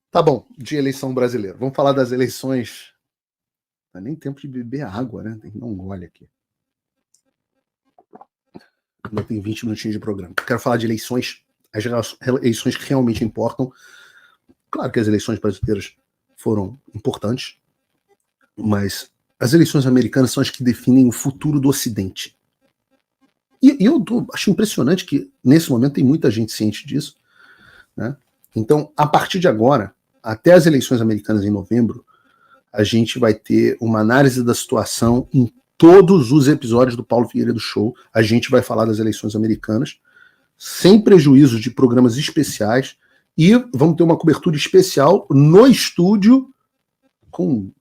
Tá bom, de eleição brasileira. Vamos falar das eleições. Não é nem tempo de beber água, né? Tem que dar um gole aqui. Ainda tem 20 minutinhos de programa. Quero falar de eleições, as eleições que realmente importam. Claro que as eleições brasileiras foram importantes, mas as eleições americanas são as que definem o futuro do Ocidente. E eu acho impressionante que, nesse momento, tem muita gente ciente disso, né? Então, a partir de agora, até as eleições americanas em novembro, a gente vai ter uma análise da situação em todos os episódios do Paulo Figueiredo Show. A gente vai falar das eleições americanas, sem prejuízo de programas especiais, e vamos ter uma cobertura especial no estúdio com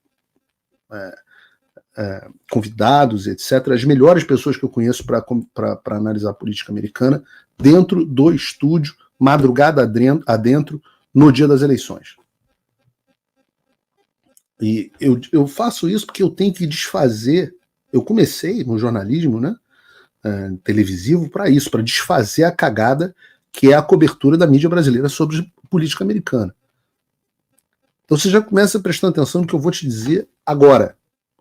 convidados, etc., as melhores pessoas que eu conheço para analisar a política americana dentro do estúdio, madrugada adentro, no dia das eleições. E eu faço isso porque eu tenho que desfazer. Eu comecei no jornalismo, né, televisivo, para isso, para desfazer a cagada que é a cobertura da mídia brasileira sobre política americana. Então você já começa prestando atenção no que eu vou te dizer agora.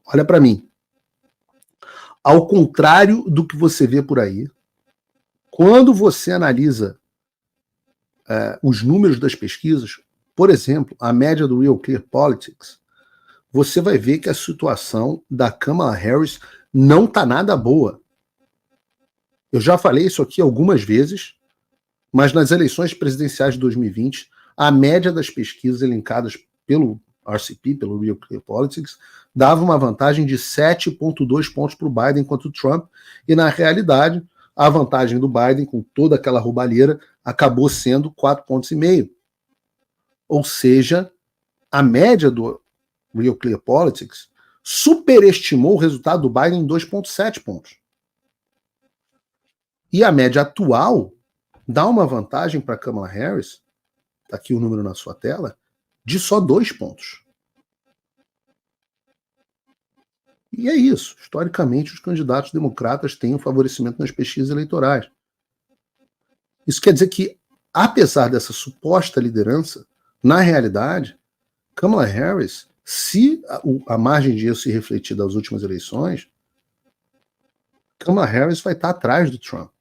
Olha para mim. Ao contrário do que você vê por aí, quando você analisa os números das pesquisas, por exemplo, a média do Real Clear Politics, você vai ver que a situação da Kamala Harris não está nada boa. Eu já falei isso aqui algumas vezes, mas nas eleições presidenciais de 2020, a média das pesquisas elencadas pelo RCP, pelo Real Clear Politics, dava uma vantagem de 7,2 pontos para o Biden contra o Trump, e na realidade, a vantagem do Biden, com toda aquela roubalheira, acabou sendo 4,5 pontos. Ou seja, a média do Real Clear Politics superestimou o resultado do Biden em 2,7 pontos. E a média atual dá uma vantagem para Kamala Harris, tá aqui o número na sua tela, de só 2 pontos. E é isso. Historicamente, os candidatos democratas têm um favorecimento nas pesquisas eleitorais. Isso quer dizer que, apesar dessa suposta liderança, na realidade, Kamala Harris, se a margem de erro se refletir das últimas eleições, Kamala Harris vai estar atrás do Trump.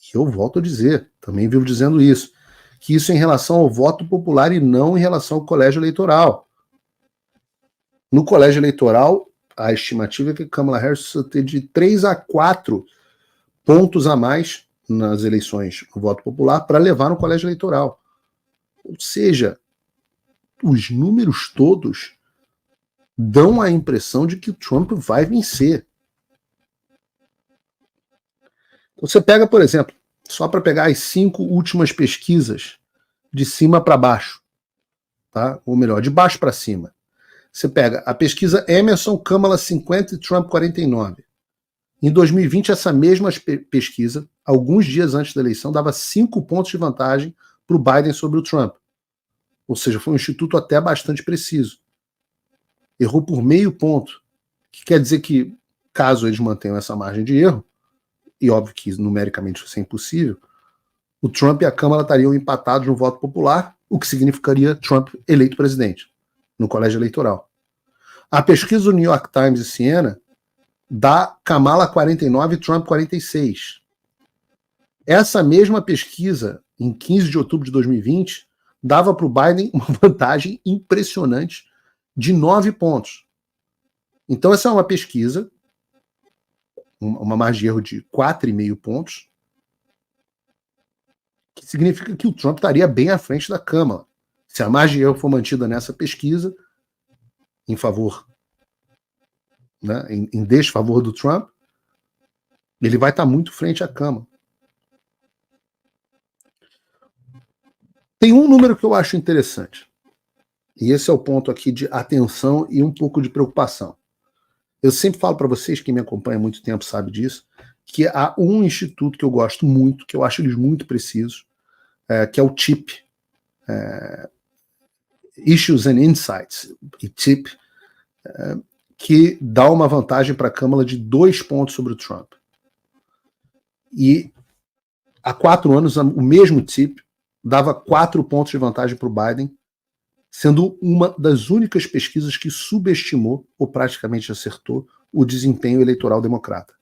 E eu volto a dizer, também vivo dizendo isso, que isso é em relação ao voto popular e não em relação ao colégio eleitoral. No colégio eleitoral, a estimativa é que Kamala Harris precisa ter de 3 a 4 pontos a mais nas eleições no voto popular para levar no colégio eleitoral. Ou seja, os números todos dão a impressão de que o Trump vai vencer. Você pega, por exemplo, só para pegar as 5 últimas pesquisas de cima para baixo, tá? Ou melhor, de baixo para cima. Você pega a pesquisa Emerson, Kamala 50 e Trump 49. Em 2020, essa mesma pesquisa, alguns dias antes da eleição, dava 5 pontos de vantagem para o Biden sobre o Trump. Ou seja, foi um instituto até bastante preciso. Errou por meio ponto, que quer dizer que, caso eles mantenham essa margem de erro, e óbvio que numericamente isso é impossível, o Trump e a Kamala estariam empatados no voto popular, o que significaria Trump eleito presidente no colégio eleitoral. A pesquisa do New York Times e Siena dá Kamala 49 e Trump 46. Essa mesma pesquisa, em 15 de outubro de 2020, dava para o Biden uma vantagem impressionante de 9 pontos. Então essa é uma pesquisa, uma margem de erro de 4,5 pontos, que significa que o Trump estaria bem à frente da Kamala. Se a margem de erro for mantida nessa pesquisa, em favor, né, em desfavor do Trump, ele vai estar muito frente à Kamala. Tem um número que eu acho interessante, e esse é o ponto aqui de atenção e um pouco de preocupação. Eu sempre falo para vocês, quem me acompanha há muito tempo sabe disso, que há um instituto que eu gosto muito, que eu acho eles muito precisos, que é o TIP, Issues and Insights, e TIP, que dá uma vantagem para a Kamala de 2 pontos sobre o Trump. E há 4 anos, o mesmo TIP dava 4 pontos de vantagem para o Biden sendo uma das únicas pesquisas que subestimou ou praticamente acertou o desempenho eleitoral democrata.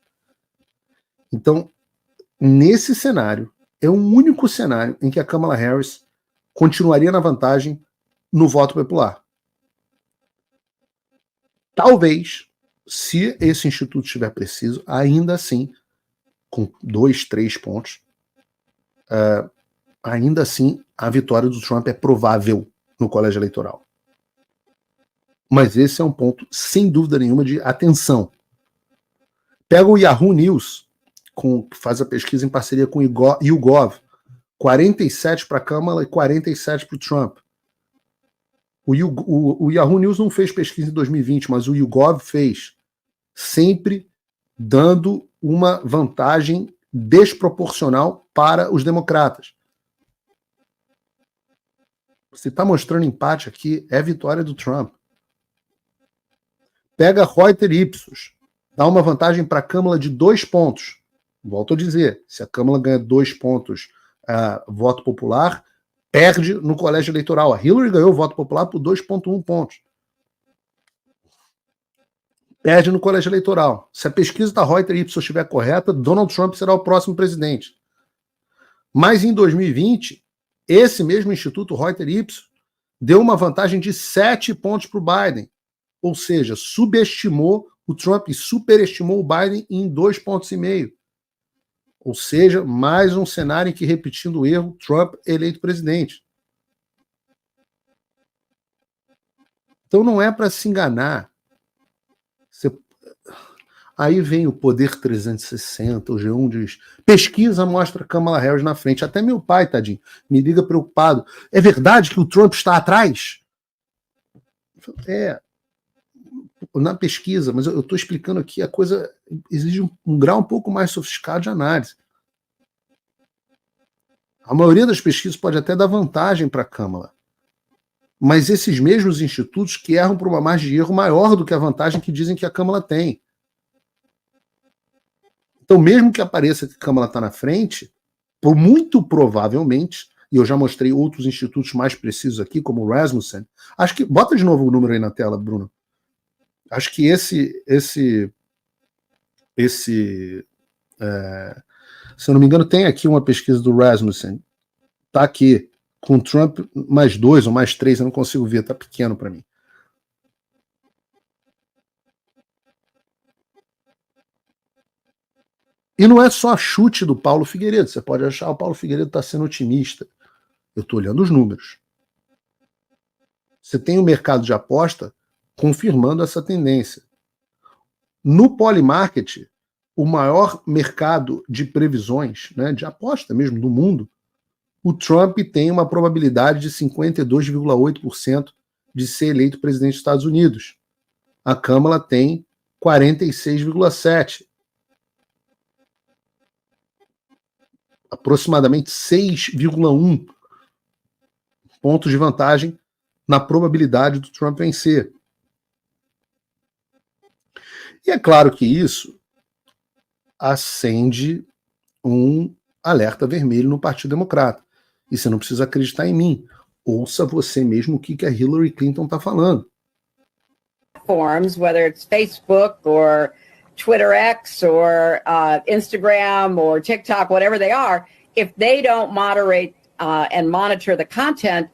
Então, nesse cenário, é o único cenário em que a Kamala Harris continuaria na vantagem no voto popular. Talvez, se esse instituto estiver preciso, ainda assim, com 2, 3 pontos, ainda assim a vitória do Trump é provável no colégio eleitoral. Mas esse é um ponto, sem dúvida nenhuma, de atenção. Pega o Yahoo News, que faz a pesquisa em parceria com o YouGov, 47 para a Kamala e 47 para o Trump. O Yahoo News não fez pesquisa em 2020, mas o YouGov fez, sempre dando uma vantagem desproporcional para os democratas. Você está mostrando empate aqui, é vitória do Trump. Pega Reuters Ipsos, dá uma vantagem para a Kamala de 2 pontos. Volto a dizer, se a Kamala ganha 2 pontos voto popular, perde no colégio eleitoral. A Hillary ganhou o voto popular por 2,1 pontos. Perde no colégio eleitoral. Se a pesquisa da Reuters Ipsos estiver correta, Donald Trump será o próximo presidente. Mas em 2020, esse mesmo instituto Reuters Ipsos deu uma vantagem de 7 pontos para o Biden. Ou seja, subestimou o Trump e superestimou o Biden em 2,5 pontos. Ou seja, mais um cenário em que, repetindo o erro, Trump eleito presidente. Então não é para se enganar. Aí vem o Poder 360, o G1 diz, pesquisa mostra Kamala Harris na frente. Até meu pai, tadinho, me liga preocupado. É verdade que o Trump está atrás? Na pesquisa, mas eu estou explicando aqui, a coisa exige um grau um pouco mais sofisticado de análise. A maioria das pesquisas pode até dar vantagem para a Kamala, mas esses mesmos institutos que erram por uma margem de erro maior do que a vantagem que dizem que a Kamala tem. Então, mesmo que apareça que a Kamala está na frente, muito provavelmente, e eu já mostrei outros institutos mais precisos aqui, como o Rasmussen, acho que, bota de novo o número aí na tela, Bruno. Acho que se eu não me engano, tem aqui uma pesquisa do Rasmussen, tá aqui, com Trump mais 2 ou mais 3, eu não consigo ver, tá pequeno para mim. E não é só chute do Paulo Figueiredo, você pode achar que o Paulo Figueiredo está sendo otimista. Eu estou olhando os números. Você tem o mercado de aposta confirmando essa tendência. No Polymarket, o maior mercado de previsões, né, de aposta mesmo do mundo, o Trump tem uma probabilidade de 52,8% de ser eleito presidente dos Estados Unidos. A Kamala tem 46,7%. Aproximadamente 6,1 pontos de vantagem na probabilidade do Trump vencer. E é claro que isso acende um alerta vermelho no Partido Democrata. E você não precisa acreditar em mim. Ouça você mesmo o que a Hillary Clinton está falando. Forms, whether it's Facebook or Twitter X or Instagram or TikTok, whatever they are, if they don't moderate and monitor the content,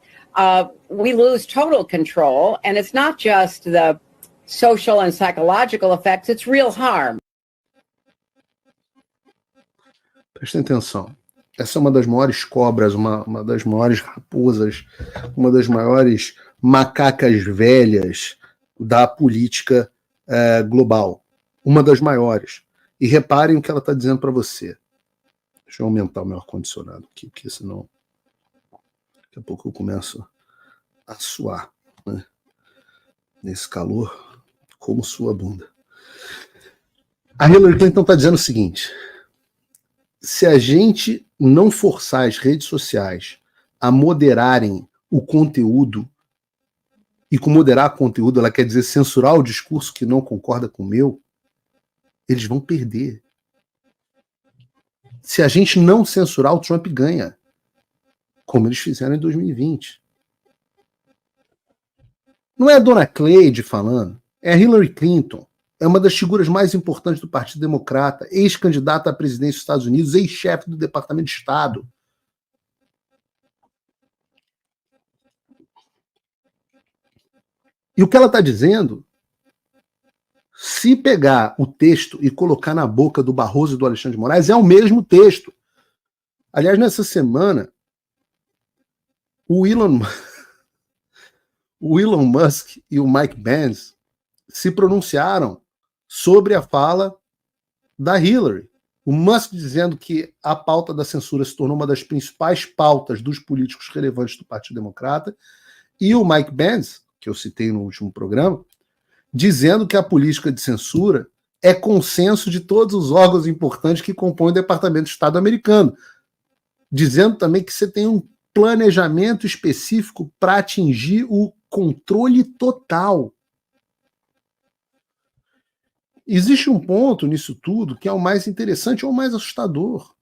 we lose total control. And it's not just the social and psychological effects, it's real harm. Prestem atenção. Essa é uma das maiores cobras, uma das maiores raposas, uma das maiores macacas velhas da política global. Uma das maiores. E reparem o que ela está dizendo para você. Deixa eu aumentar o meu ar-condicionado aqui, porque senão daqui a pouco eu começo a suar, né? Nesse calor, como sua bunda. A Hillary Clinton está dizendo o seguinte: se a gente não forçar as redes sociais a moderarem o conteúdo, e com moderar conteúdo ela quer dizer censurar o discurso que não concorda com o meu, eles vão perder. Se a gente não censurar, o Trump ganha, como eles fizeram em 2020. Não é a dona Cleide falando, é a Hillary Clinton. É uma das figuras mais importantes do Partido Democrata, ex-candidata à presidência dos Estados Unidos, ex-chefe do Departamento de Estado. E o que ela está dizendo, se pegar o texto e colocar na boca do Barroso e do Alexandre de Moraes, é o mesmo texto. Aliás, nessa semana, o Elon Musk e o Mike Pence se pronunciaram sobre a fala da Hillary. O Musk dizendo que a pauta da censura se tornou uma das principais pautas dos políticos relevantes do Partido Democrata, e o Mike Pence, que eu citei no último programa, dizendo que a política de censura é consenso de todos os órgãos importantes que compõem o Departamento de Estado americano, dizendo também que você tem um planejamento específico para atingir o controle total. Existe um ponto nisso tudo que é o mais interessante ou o mais assustador.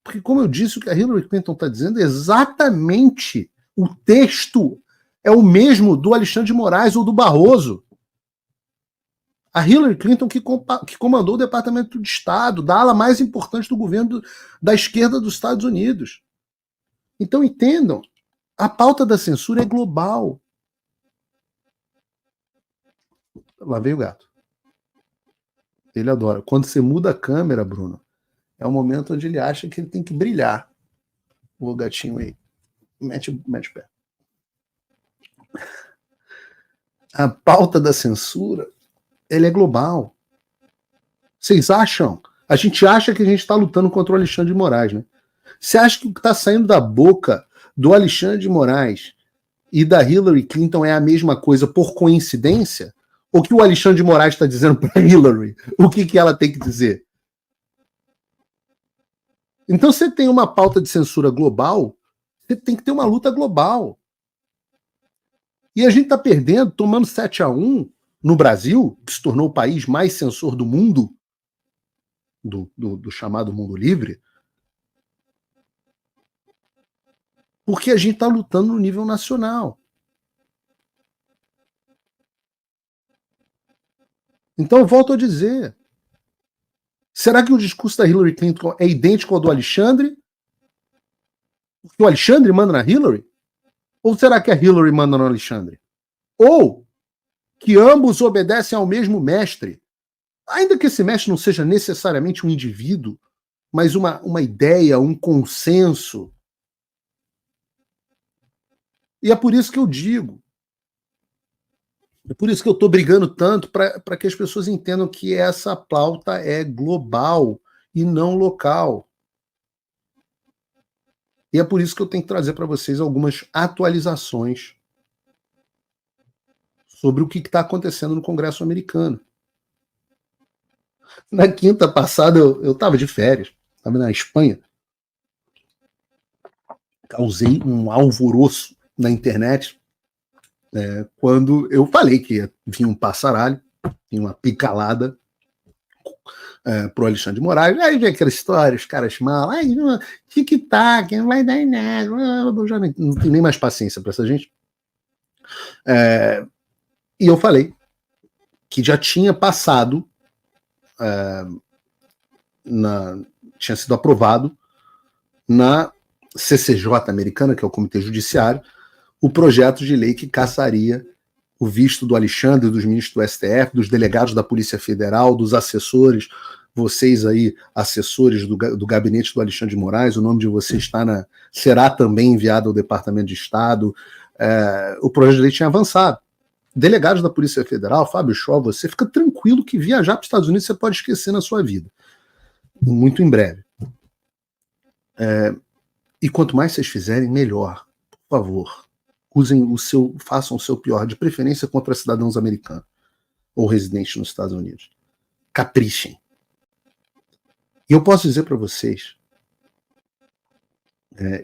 Porque, como eu disse, o que a Hillary Clinton está dizendo é exatamente o texto é o mesmo do Alexandre de Moraes ou do Barroso. A Hillary Clinton que comandou o Departamento de Estado, da ala mais importante do governo da esquerda dos Estados Unidos. Então, entendam, a pauta da censura é global. Lá veio o gato. Ele adora. Quando você muda a câmera, Bruno, é o momento onde ele acha que ele tem que brilhar. O gatinho aí. Mete o pé. A pauta da censura, ela é global. Vocês acham? A gente acha que a gente está lutando contra o Alexandre de Moraes, né? Você acha que o que está saindo da boca do Alexandre de Moraes e da Hillary Clinton é a mesma coisa por coincidência? Ou que o Alexandre de Moraes está dizendo para a Hillary o que ela tem que dizer? Então, você tem uma pauta de censura global, você tem que ter uma luta global. E a gente está perdendo, tomando 7-1 no Brasil, que se tornou o país mais censor do mundo, do chamado mundo livre, porque a gente está lutando no nível nacional. Então, eu volto a dizer, será que o discurso da Hillary Clinton é idêntico ao do Alexandre? Porque o Alexandre manda na Hillary? Ou será que a Hillary manda no Alexandre? Ou que ambos obedecem ao mesmo mestre, ainda que esse mestre não seja necessariamente um indivíduo, mas uma ideia, um consenso. E é por isso que eu digo, é por isso que eu estou brigando tanto para que as pessoas entendam que essa pauta é global e não local. E é por isso que eu tenho que trazer para vocês algumas atualizações sobre o que está acontecendo no Congresso americano. Na quinta passada, eu estava de férias, estava na Espanha, causei um alvoroço na internet quando eu falei que ia vir um passaralho, uma picalada pro Alexandre de Moraes. Aí vem aquela história, os caras mal, tic-tac, não vai dar em nada, eu já não tenho nem mais paciência para essa gente. E eu falei que já tinha passado, tinha sido aprovado na CCJ americana, que é o Comitê Judiciário, o projeto de lei que cassaria o visto do Alexandre, dos ministros do STF, dos delegados da Polícia Federal, dos assessores, vocês aí, assessores do gabinete do Alexandre de Moraes, o nome de vocês será também enviado ao Departamento de Estado. O projeto de lei tinha avançado. Delegados da Polícia Federal, Fábio Scholl, você fica tranquilo que viajar para os Estados Unidos você pode esquecer na sua vida. Muito em breve. E quanto mais vocês fizerem, melhor. Por favor. Façam o seu pior, de preferência contra cidadãos americanos ou residentes nos Estados Unidos. Caprichem. E eu posso dizer para vocês,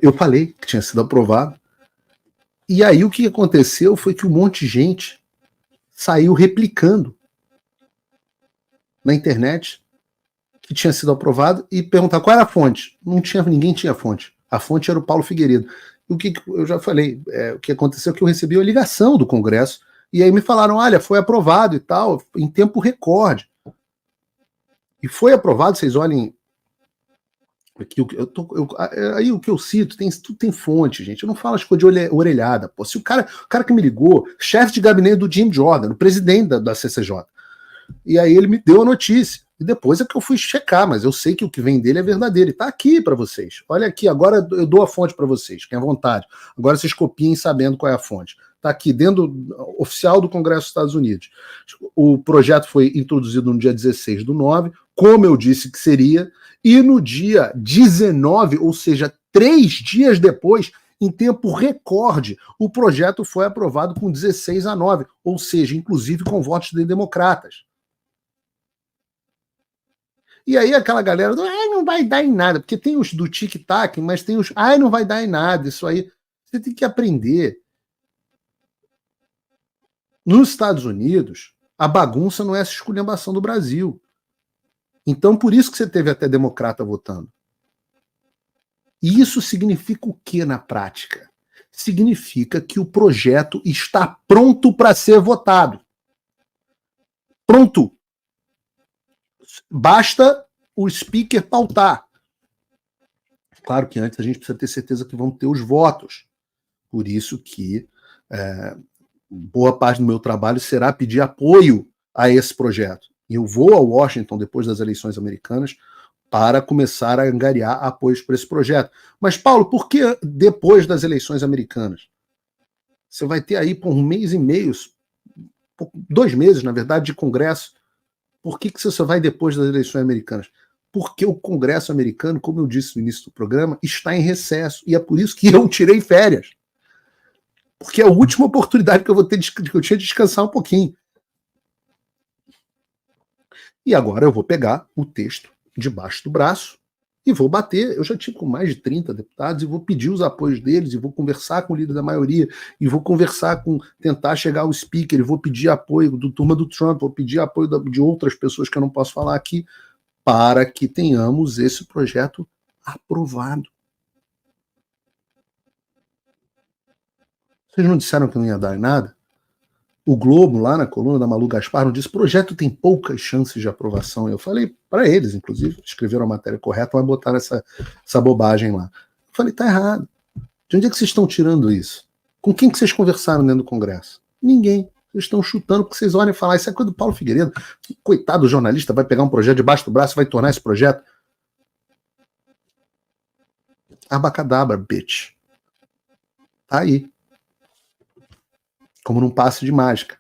eu falei que tinha sido aprovado, e aí o que aconteceu foi que um monte de gente saiu replicando na internet que tinha sido aprovado e perguntar qual era a fonte. Ninguém tinha fonte. A fonte era o Paulo Figueiredo. O que eu já falei, o que aconteceu é que eu recebi a ligação do Congresso E aí me falaram, olha, foi aprovado e tal, em tempo recorde. E foi aprovado, vocês olhem. Aqui, aí o que eu cito, tudo tem fonte, gente. Eu não falo as coisas de orelhada. Pô. Se o cara que me ligou, chefe de gabinete do Jim Jordan, o presidente da CCJ, e aí ele me deu a notícia. E depois é que eu fui checar, mas eu sei que o que vem dele é verdadeiro. E tá aqui para vocês. Olha aqui, agora eu dou a fonte para vocês, fiquem à vontade. Agora vocês copiem sabendo qual é a fonte. Tá aqui, dentro oficial do Congresso dos Estados Unidos. O projeto foi introduzido no dia 16/9, como eu disse que seria, e no dia 19, ou seja, 3 dias depois, em tempo recorde, o projeto foi aprovado com 16-9, ou seja, inclusive com votos de democratas. E aí aquela galera, não vai dar em nada, porque tem os do tic-tac, mas tem os, não vai dar em nada, isso aí. Você tem que aprender. Nos Estados Unidos, a bagunça não é essa esculhambação do Brasil. Então, por isso que você teve até democrata votando. E isso significa o que na prática? Significa que o projeto está pronto para ser votado. Pronto. Basta o speaker pautar. Claro que antes a gente precisa ter certeza que vão ter os votos. Por isso que boa parte do meu trabalho será pedir apoio a esse projeto. E eu vou a Washington depois das eleições americanas para começar a angariar apoios para esse projeto. Mas, Paulo, por que depois das eleições americanas? Você vai ter aí por 1 mês e meio, 2 meses, na verdade, de Congresso. Por que você só vai depois das eleições americanas? Porque o Congresso americano, como eu disse no início do programa, está em recesso. E é por isso que eu tirei férias. Porque é a última oportunidade que eu vou ter que eu tinha de descansar um pouquinho. E agora eu vou pegar o texto debaixo do braço e vou bater. Eu já tive com mais de 30 deputados e vou pedir os apoios deles e vou conversar com o líder da maioria e vou conversar tentar chegar ao speaker e vou pedir apoio do turma do Trump, vou pedir apoio de outras pessoas que eu não posso falar aqui para que tenhamos esse projeto aprovado. Vocês não disseram que não ia dar em nada? O Globo, lá na coluna da Malu Gaspar, não disse: o projeto tem poucas chances de aprovação. Eu falei para eles, inclusive, escreveram a matéria correta, mas botaram essa bobagem lá. Eu falei: tá errado. De onde é que vocês estão tirando isso? Com quem que vocês conversaram dentro do Congresso? Ninguém. Vocês estão chutando porque vocês olham e falam: isso é coisa do Paulo Figueiredo. Que coitado do jornalista, vai pegar um projeto debaixo do braço e vai tornar esse projeto. Abacadabra, bitch. Tá aí. Como num passe de mágica.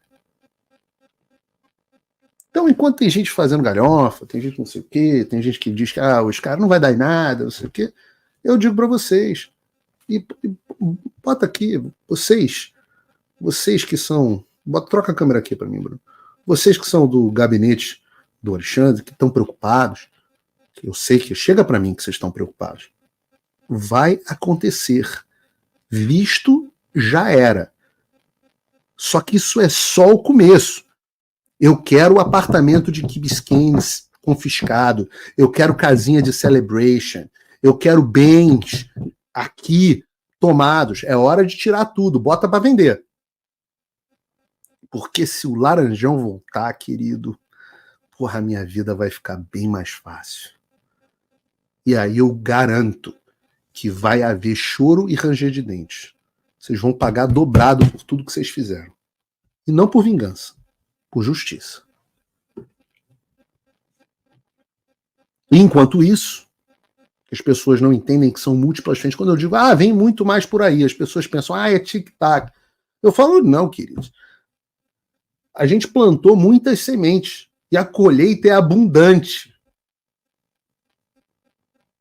Então, enquanto tem gente fazendo galhofa, tem gente não sei o quê, tem gente que diz que os caras não vai dar em nada, não sei o quê, eu digo para vocês, e bota aqui, vocês que são, troca a câmera aqui para mim, Bruno, vocês que são do gabinete do Alexandre, que estão preocupados, eu sei que chega para mim que vocês estão preocupados, vai acontecer, visto já era. Só que isso é só o começo. Eu quero o apartamento de Key Biscayne confiscado. Eu quero casinha de Celebration. Eu quero bens aqui tomados. É hora de tirar tudo. Bota para vender. Porque se o Laranjão voltar, querido, porra, a minha vida vai ficar bem mais fácil. E aí eu garanto que vai haver choro e ranger de dentes. Vocês vão pagar dobrado por tudo que vocês fizeram. E não por vingança, por justiça. E enquanto isso, as pessoas não entendem que são múltiplas frentes. Quando eu digo, vem muito mais por aí, as pessoas pensam, é tic-tac. Eu falo, não, queridos. A gente plantou muitas sementes e a colheita é abundante.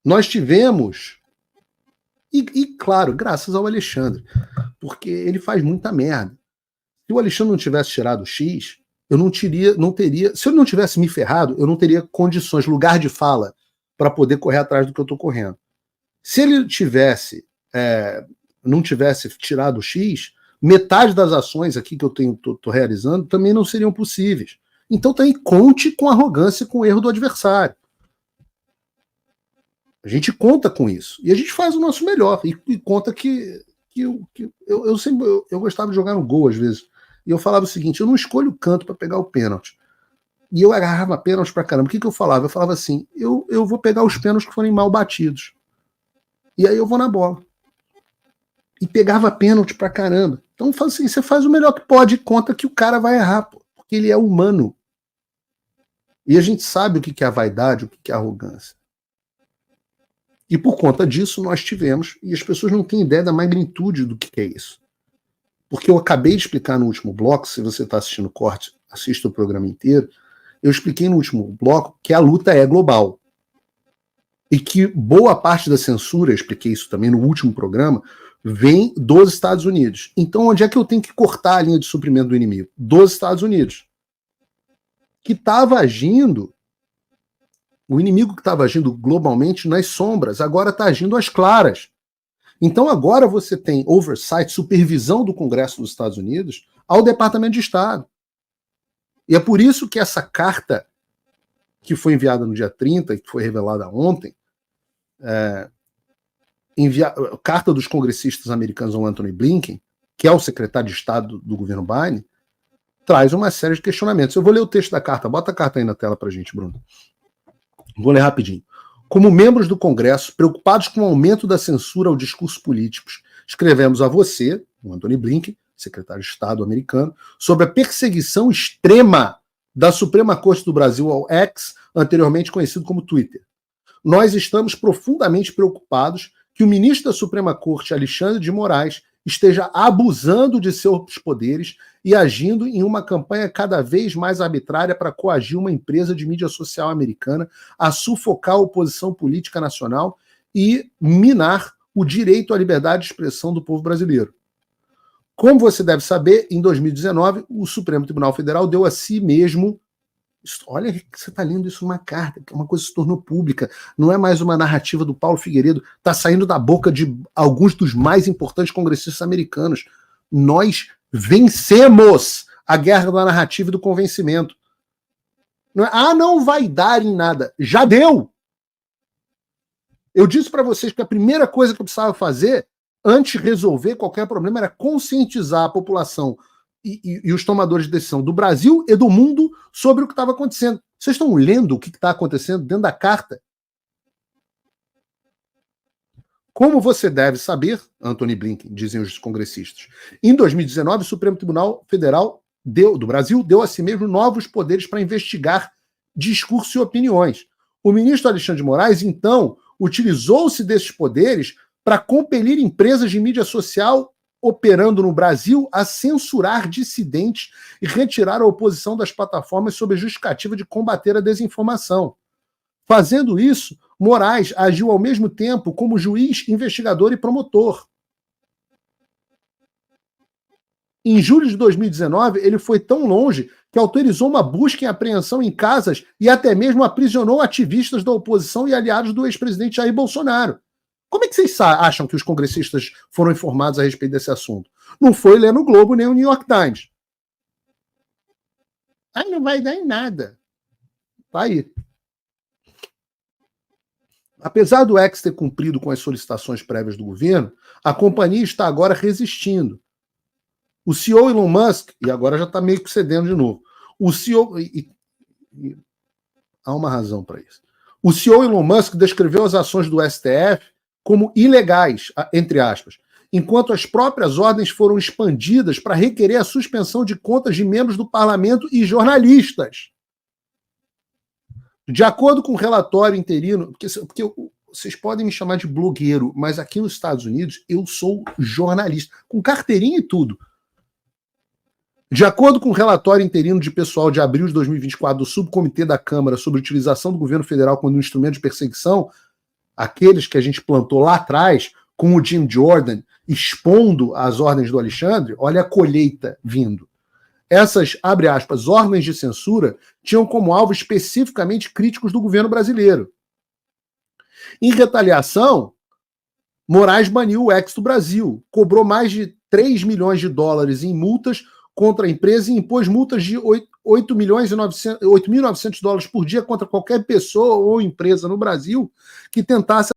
Nós tivemos, e claro, graças ao Alexandre, porque ele faz muita merda. Se o Alexandre não tivesse tirado o X, eu não teria. Se ele não tivesse me ferrado, eu não teria condições, lugar de fala, para poder correr atrás do que eu estou correndo. Se ele não tivesse tirado o X, metade das ações aqui que eu estou realizando também não seriam possíveis. Então também conte com arrogância e com o erro do adversário. A gente conta com isso. E a gente faz o nosso melhor. E conta que eu gostava de jogar no gol às vezes. E eu falava o seguinte, eu não escolho o canto para pegar o pênalti. E eu agarrava pênalti pra caramba. O que eu falava? Eu falava assim, eu vou pegar os pênaltis que forem mal batidos. E aí eu vou na bola. E pegava pênalti pra caramba. Então fala assim, você faz o melhor que pode e conta que o cara vai errar, pô, porque ele é humano. E a gente sabe o que é a vaidade, o que é a arrogância. E por conta disso nós tivemos, e as pessoas não têm ideia da magnitude do que é isso. Porque eu acabei de explicar no último bloco, se você está assistindo o corte, assista o programa inteiro, eu expliquei no último bloco que a luta é global. E que boa parte da censura, eu expliquei isso também no último programa, vem dos Estados Unidos. Então onde é que eu tenho que cortar a linha de suprimento do inimigo? Dos Estados Unidos. Que estava agindo, o inimigo que estava agindo globalmente nas sombras, agora está agindo às claras. Então agora você tem oversight, supervisão do Congresso dos Estados Unidos ao Departamento de Estado. E é por isso que essa carta que foi enviada no dia 30 e que foi revelada ontem, carta dos congressistas americanos ao Anthony Blinken, que é o secretário de Estado do governo Biden, traz uma série de questionamentos. Eu vou ler o texto da carta. Bota a carta aí na tela pra gente, Bruno. Vou ler rapidinho. Como membros do Congresso, preocupados com o aumento da censura ao discurso político, escrevemos a você, o Anthony Blinken, secretário de Estado americano, sobre a perseguição extrema da Suprema Corte do Brasil ao X, anteriormente conhecido como Twitter. Nós estamos profundamente preocupados que o ministro da Suprema Corte, Alexandre de Moraes, esteja abusando de seus poderes e agindo em uma campanha cada vez mais arbitrária para coagir uma empresa de mídia social americana a sufocar a oposição política nacional e minar o direito à liberdade de expressão do povo brasileiro. Como você deve saber, em 2019, o Supremo Tribunal Federal deu a si mesmo... Olha que você está lendo isso numa carta, que é uma coisa que se tornou pública, não é mais uma narrativa do Paulo Figueiredo, está saindo da boca de alguns dos mais importantes congressistas americanos. Nós vencemos a guerra da narrativa e do convencimento. Não é, não vai dar em nada. Já deu! Eu disse para vocês que a primeira coisa que eu precisava fazer, antes de resolver qualquer problema, era conscientizar a população e os tomadores de decisão do Brasil e do mundo sobre o que estava acontecendo. Vocês estão lendo o que está acontecendo dentro da carta? Como você deve saber, Anthony Blinken, dizem os congressistas, em 2019 o Supremo Tribunal Federal do Brasil deu a si mesmo novos poderes para investigar discurso e opiniões. O ministro Alexandre de Moraes, então, utilizou-se desses poderes para compelir empresas de mídia social operando no Brasil a censurar dissidentes e retirar a oposição das plataformas sob a justificativa de combater a desinformação. Fazendo isso, Moraes agiu ao mesmo tempo como juiz, investigador e promotor. Em julho de 2019, ele foi tão longe que autorizou uma busca e apreensão em casas e até mesmo aprisionou ativistas da oposição e aliados do ex-presidente Jair Bolsonaro. Como é que vocês acham que os congressistas foram informados a respeito desse assunto? Não foi ler no Globo nem o New York Times. Não vai dar em nada. Tá aí. Apesar do X ter cumprido com as solicitações prévias do governo, a companhia está agora resistindo. O CEO Elon Musk, e agora já está meio que cedendo de novo, o CEO... há uma razão para isso. O CEO Elon Musk descreveu as ações do STF como ilegais, entre aspas, enquanto as próprias ordens foram expandidas para requerer a suspensão de contas de membros do parlamento e jornalistas. De acordo com o relatório interino, porque vocês podem me chamar de blogueiro, mas aqui nos Estados Unidos eu sou jornalista, com carteirinha e tudo. De acordo com o relatório interino de pessoal de abril de 2024 do Subcomitê da Câmara sobre a utilização do governo federal como instrumento de perseguição, aqueles que a gente plantou lá atrás, com o Jim Jordan expondo as ordens do Alexandre, olha a colheita vindo. Essas, abre aspas, ordens de censura tinham como alvo especificamente críticos do governo brasileiro. Em retaliação, Moraes baniu o X do Brasil, cobrou mais de 3 milhões de dólares em multas contra a empresa e impôs multas de 8.900 dólares por dia contra qualquer pessoa ou empresa no Brasil que tentasse